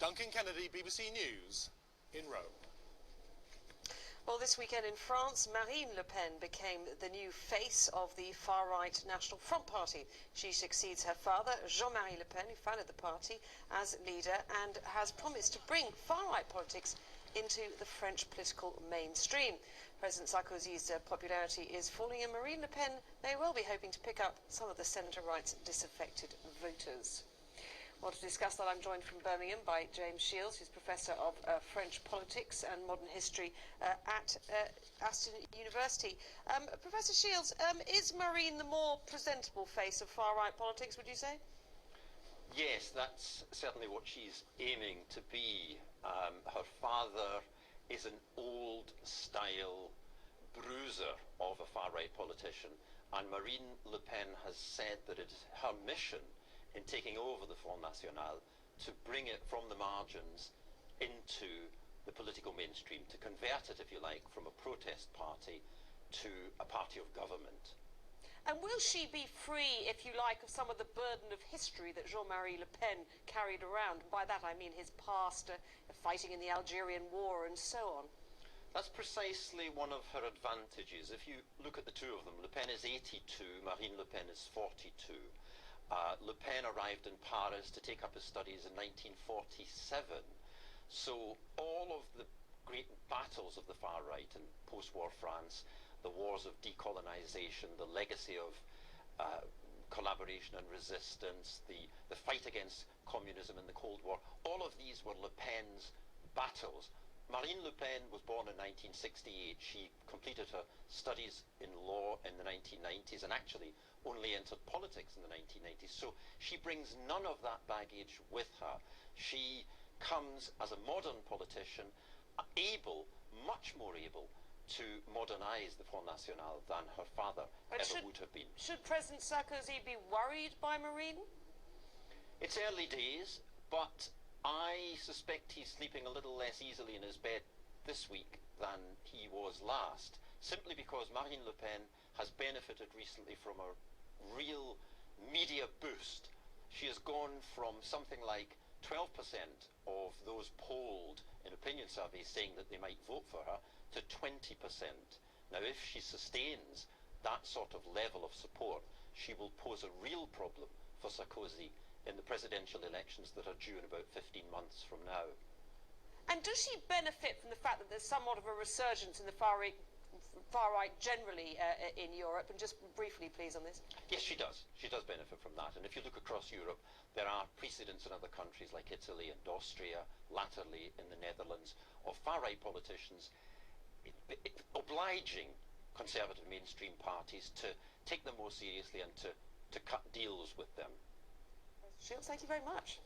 Duncan Kennedy, BBC News, in Rome. Well, this weekend in France, Marine Le Pen became the new face of the far-right National Front Party. She succeeds her father, Jean-Marie Le Pen, who founded the party, as leader and has promised to bring far-right politics into the French political mainstream. President Sarkozy's popularity is falling, and Marine Le Pen may well be hoping to pick up some of the centre-right's disaffected voters. Well, to discuss that, I'm joined from Birmingham by James Shields, who's Professor of French Politics and Modern History at Aston University. Professor Shields, is Marine the more presentable face of far-right politics, would you say? Yes, that's certainly what she's aiming to be. Her father is an old-style bruiser of a far-right politician, and Marine Le Pen has said that it is her mission in taking over the Front National to bring it from the margins into the political mainstream, to convert it, if you like, from a protest party to a party of government. And will she be free, if you like, of some of the burden of history that Jean-Marie Le Pen carried around? By that I mean his past, fighting in the Algerian War and so on. That's precisely one of her advantages. If you look at the two of them, Le Pen is 82, Marine Le Pen is 42. Le Pen arrived in Paris to take up his studies in 1947. So all of the great battles of the far right in post-war France, the wars of decolonization, the legacy of collaboration and resistance, the fight against communism in the Cold War, all of these were Le Pen's battles. Marine Le Pen was born in 1968. She completed her studies in law in the 1990s and actually only entered politics in the 1990s. So she brings none of that baggage with her. She comes as a modern politician, able, much more able, to modernize the Front National than her father would have been. Should President Sarkozy be worried by Marine? It's early days, but I suspect he's sleeping a little less easily in his bed this week than he was last, simply because Marine Le Pen has benefited recently from a real media boost. She has gone from something like 12% of those polled in opinion surveys saying that they might vote for her to 20%. Now, if she sustains that sort of level of support, she will pose a real problem for Sarkozy in the presidential elections that are due in about 15 months from now. And does she benefit from the fact that there's somewhat of a resurgence in the far right generally in Europe? And just briefly, please, on this. Yes, she does. She does benefit from that. And if you look across Europe, there are precedents in other countries like Italy and Austria, latterly in the Netherlands, of far-right politicians obliging conservative mainstream parties to take them more seriously and to cut deals with them. Shields, thank you very much.